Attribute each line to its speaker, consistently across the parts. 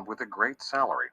Speaker 1: with a great salary.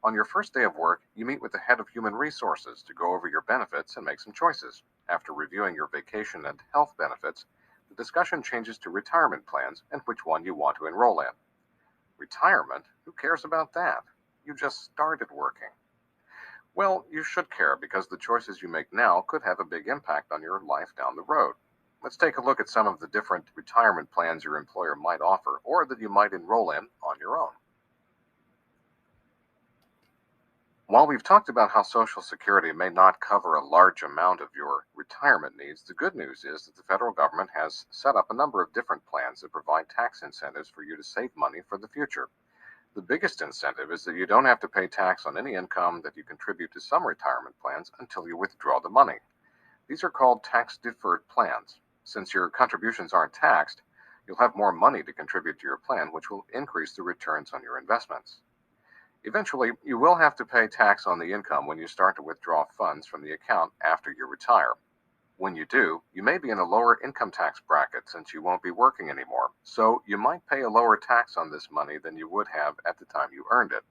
Speaker 1: On your first day of work, you meet with the head of human resources to go over your benefits and make some choices. After reviewing your vacation and health benefits, the discussion changes to retirement plans and which one you want to enroll in. Retirement? Who cares about that? You just started working. Well, you should care because the choices you make now could have a big impact on your life down the road. Let's take a look at some of the different retirement plans your employer might offer or that you might enroll in on your own. While we've talked about how Social Security may not cover a large amount of your retirement needs, the good news is that the federal government has set up a number of different plans that provide tax incentives for you to save money for the future. The biggest incentive is that you don't have to pay tax on any income that you contribute to some retirement plans until you withdraw the money. These are called tax-deferred plans. Since your contributions aren't taxed, you'll have more money to contribute to your plan, which will increase the returns on your investments. Eventually, you will have to pay tax on the income when you start to withdraw funds from the account after you retire. When you do, you may be in a lower income tax bracket since you won't be working anymore, so you might pay a lower tax on this money than you would have at the time you earned it.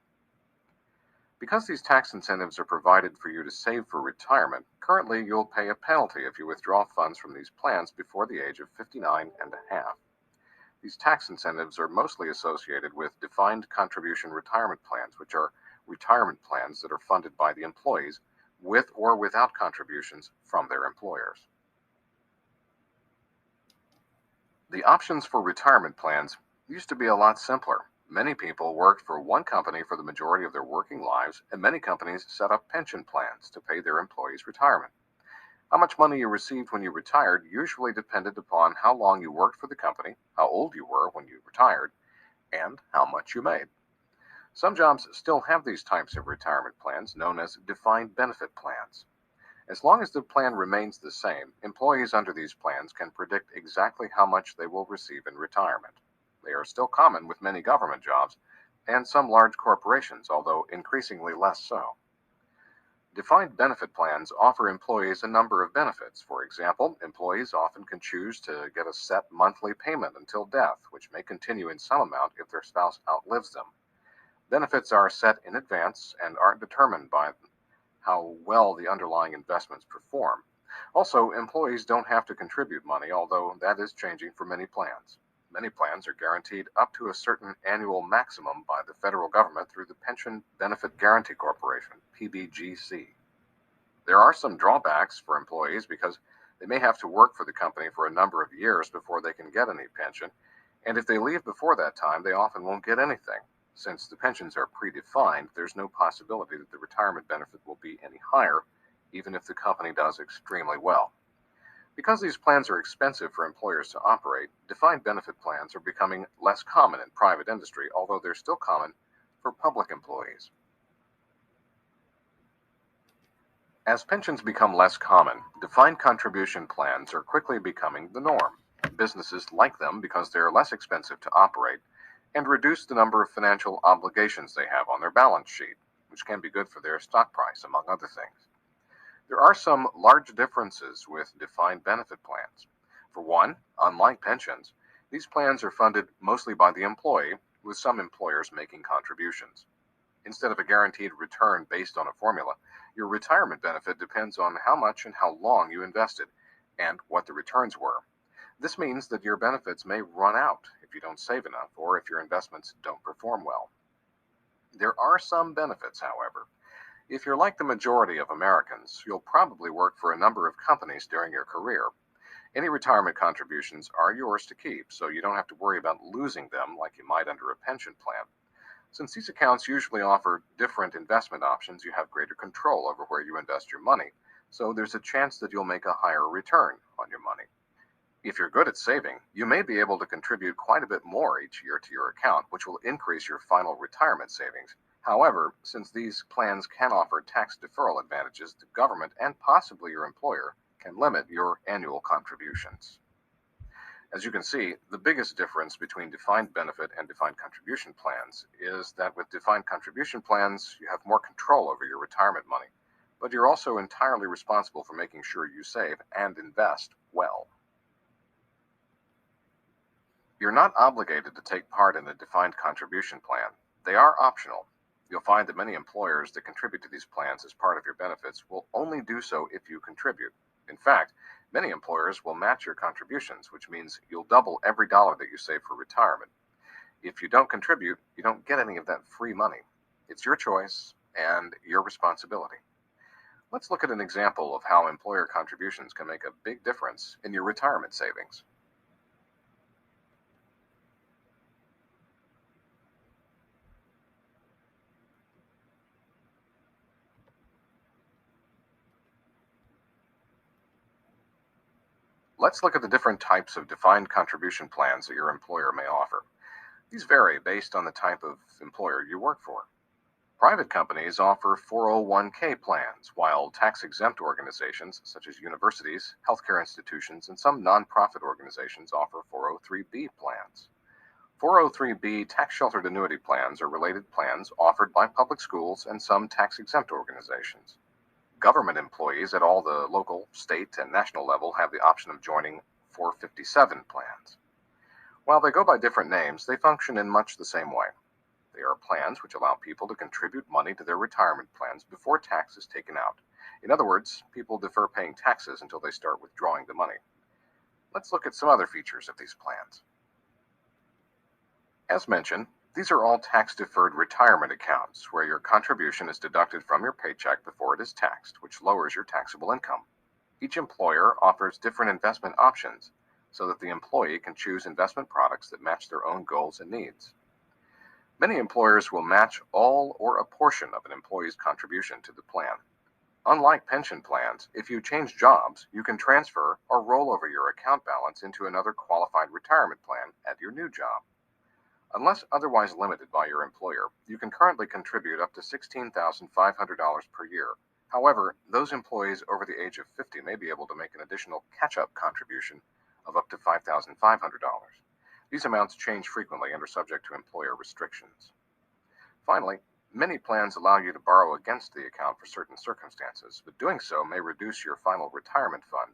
Speaker 1: Because these tax incentives are provided for you to save for retirement, currently you'll pay a penalty if you withdraw funds from these plans before the age of 59 and a half. These tax incentives are mostly associated with defined contribution retirement plans, which are retirement plans that are funded by the employees with or without contributions from their employers. The options for retirement plans used to be a lot simpler. Many people worked for one company for the majority of their working lives, and many companies set up pension plans to pay their employees' retirement. How much money you received when you retired usually depended upon how long you worked for the company, how old you were when you retired, and how much you made. Some jobs still have these types of retirement plans known as defined benefit plans. As long as the plan remains the same, employees under these plans can predict exactly how much they will receive in retirement. They are still common with many government jobs and some large corporations, although increasingly less so. Defined benefit plans offer employees a number of benefits. For example, employees often can choose to get a set monthly payment until death, which may continue in some amount if their spouse outlives them. Benefits are set in advance and aren't determined by how well the underlying investments perform. Also, employees don't have to contribute money, although that is changing for many plans. Many plans are guaranteed up to a certain annual maximum by the federal government through the Pension Benefit Guaranty Corporation, PBGC. There are some drawbacks for employees because they may have to work for the company for a number of years before they can get any pension, and if they leave before that time, they often won't get anything. Since the pensions are predefined, there's no possibility that the retirement benefit will be any higher, even if the company does extremely well. Because these plans are expensive for employers to operate, defined benefit plans are becoming less common in private industry, although they're still common for public employees. As pensions become less common, defined contribution plans are quickly becoming the norm. Businesses like them because they are less expensive to operate and reduce the number of financial obligations they have on their balance sheet, which can be good for their stock price, among other things. There are some large differences with defined benefit plans. For one, unlike pensions, these plans are funded mostly by the employee, with some employers making contributions. Instead of a guaranteed return based on a formula, your retirement benefit depends on how much and how long you invested and what the returns were. This means that your benefits may run out if you don't save enough or if your investments don't perform well. There are some benefits, however. If you're like the majority of Americans, you'll probably work for a number of companies during your career. Any retirement contributions are yours to keep, so you don't have to worry about losing them like you might under a pension plan. Since these accounts usually offer different investment options, you have greater control over where you invest your money, so there's a chance that you'll make a higher return on your money. If you're good at saving, you may be able to contribute quite a bit more each year to your account, which will increase your final retirement savings. However, since these plans can offer tax deferral advantages, the government and possibly your employer can limit your annual contributions. As you can see, the biggest difference between defined benefit and defined contribution plans is that with defined contribution plans, you have more control over your retirement money, but you're also entirely responsible for making sure you save and invest well. You're not obligated to take part in a defined contribution plan. They are optional. You'll find that many employers that contribute to these plans as part of your benefits will only do so if you contribute. In fact, many employers will match your contributions, which means you'll double every dollar that you save for retirement. If you don't contribute, you don't get any of that free money. It's your choice and your responsibility. Let's look at an example of how employer contributions can make a big difference in your retirement savings. Let's look at the different types of defined contribution plans that your employer may offer. These vary based on the type of employer you work for. Private companies offer 401k plans, while tax-exempt organizations such as universities, healthcare institutions, and some nonprofit organizations offer 403b plans. 403b tax-sheltered annuity plans are related plans offered by public schools and some tax-exempt organizations. Government employees at all the local, state, and national level have the option of joining 457 plans. While they go by different names, they function in much the same way. They are plans which allow people to contribute money to their retirement plans before tax is taken out. In other words, people defer paying taxes until they start withdrawing the money. Let's look at some other features of these plans. As mentioned, these are all tax-deferred retirement accounts where your contribution is deducted from your paycheck before it is taxed, which lowers your taxable income. Each employer offers different investment options so that the employee can choose investment products that match their own goals and needs. Many employers will match all or a portion of an employee's contribution to the plan. Unlike pension plans, if you change jobs, you can transfer or roll over your account balance into another qualified retirement plan at your new job. Unless otherwise limited by your employer, you can currently contribute up to $16,500 per year. However, those employees over the age of 50 may be able to make an additional catch-up contribution of up to $5,500. These amounts change frequently and are subject to employer restrictions. Finally, many plans allow you to borrow against the account for certain circumstances, but doing so may reduce your final retirement fund.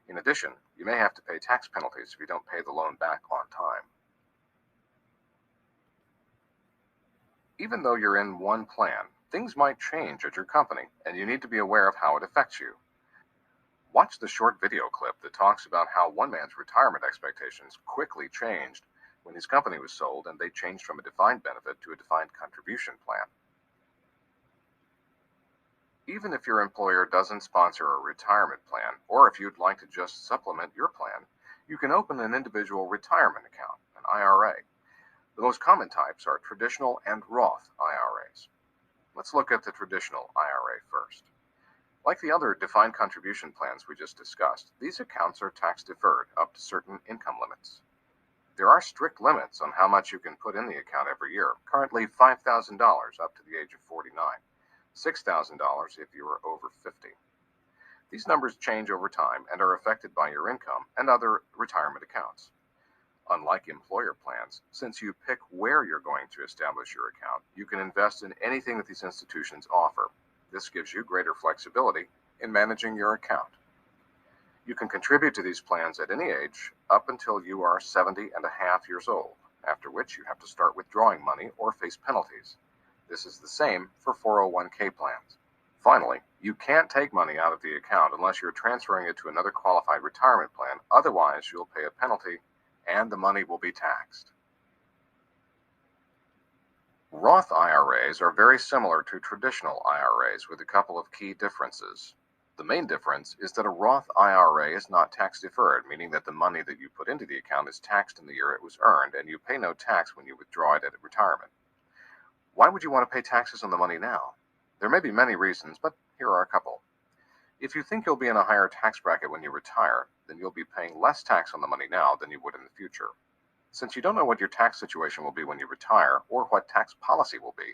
Speaker 1: In addition, you may have to pay tax penalties if you don't pay the loan back on time. Even though you're in one plan, things might change at your company, and you need to be aware of how it affects you. Watch the short video clip that talks about how one man's retirement expectations quickly changed when his company was sold and they changed from a defined benefit to a defined contribution plan. Even if your employer doesn't sponsor a retirement plan, or if you'd like to just supplement your plan, you can open an individual retirement account, an IRA. The most common types are traditional and Roth IRAs. Let's look at the traditional IRA first. Like the other defined contribution plans we just discussed, these accounts are tax deferred up to certain income limits. There are strict limits on how much you can put in the account every year, currently $5,000 up to the age of 49, $6,000 if you are over 50. These numbers change over time and are affected by your income and other retirement accounts. Unlike employer plans, since you pick where you're going to establish your account, you can invest in anything that these institutions offer. This gives you greater flexibility in managing your account. You can contribute to these plans at any age up until you are 70 and a half years old, after which you have to start withdrawing money or face penalties. This is the same for 401k plans. Finally, you can't take money out of the account unless you're transferring it to another qualified retirement plan. Otherwise, you'll pay a penalty and the money will be taxed. Roth IRAs are very similar to traditional IRAs with a couple of key differences. The main difference is that a Roth IRA is not tax deferred, meaning that the money that you put into the account is taxed in the year it was earned, and you pay no tax when you withdraw it at retirement. Why would you want to pay taxes on the money now? There may be many reasons, but here are a couple. If you think you'll be in a higher tax bracket when you retire, then you'll be paying less tax on the money now than you would in the future. Since you don't know what your tax situation will be when you retire or what tax policy will be,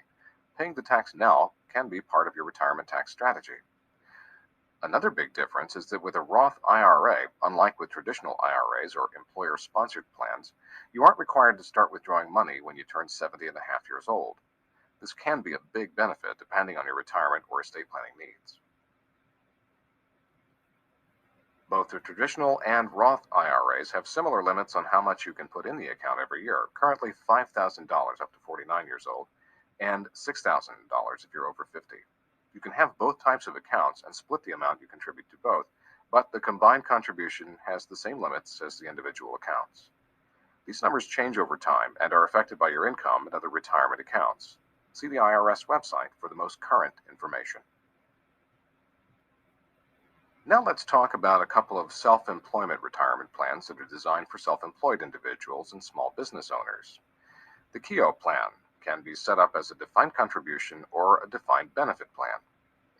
Speaker 1: paying the tax now can be part of your retirement tax strategy. Another big difference is that with a Roth IRA, unlike with traditional IRAs or employer-sponsored plans, you aren't required to start withdrawing money when you turn 70 and a half years old. This can be a big benefit depending on your retirement or estate planning needs. Both the traditional and Roth IRAs have similar limits on how much you can put in the account every year, currently $5,000 up to 49 years old, and $6,000 if you're over 50. You can have both types of accounts and split the amount you contribute to both, but the combined contribution has the same limits as the individual accounts. These numbers change over time and are affected by your income and other retirement accounts. See the IRS website for the most current information. Now let's talk about a couple of self-employment retirement plans that are designed for self-employed individuals and small business owners. The Keogh plan can be set up as a defined contribution or a defined benefit plan.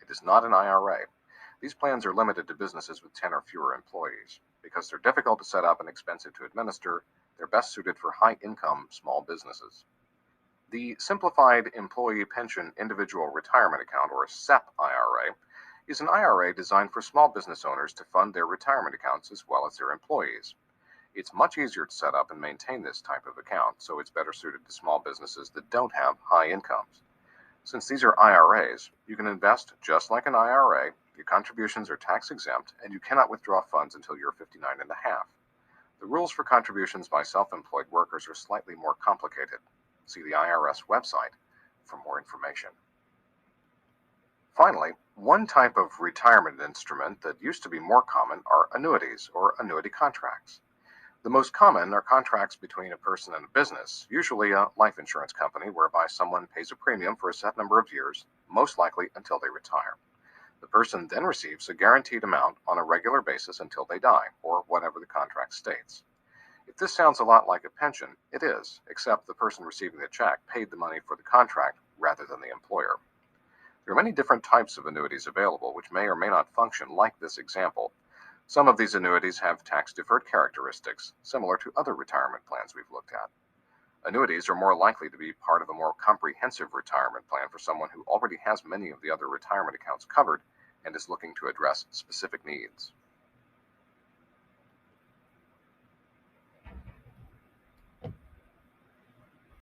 Speaker 1: It is not an IRA. These plans are limited to businesses with 10 or fewer employees. Because they're difficult to set up and expensive to administer, they're best suited for high-income small businesses. The Simplified Employee Pension Individual Retirement Account, or SEP IRA, is an IRA designed for small business owners to fund their retirement accounts as well as their employees. It's much easier to set up and maintain this type of account, so it's better suited to small businesses that don't have high incomes. Since these are IRAs, you can invest just like an IRA, your contributions are tax exempt, and you cannot withdraw funds until you're 59 and a half. The rules for contributions by self-employed workers are slightly more complicated. See the IRS website for more information. Finally, one type of retirement instrument that used to be more common are annuities or annuity contracts. The most common are contracts between a person and a business, usually a life insurance company whereby someone pays a premium for a set number of years, most likely until they retire. The person then receives a guaranteed amount on a regular basis until they die, or whatever the contract states. If this sounds a lot like a pension, it is, except the person receiving the check paid the money for the contract rather than the employer. There are many different types of annuities available which may or may not function like this example. Some of these annuities have tax-deferred characteristics, similar to other retirement plans we've looked at. Annuities are more likely to be part of a more comprehensive retirement plan for someone who already has many of the other retirement accounts covered and is looking to address specific needs.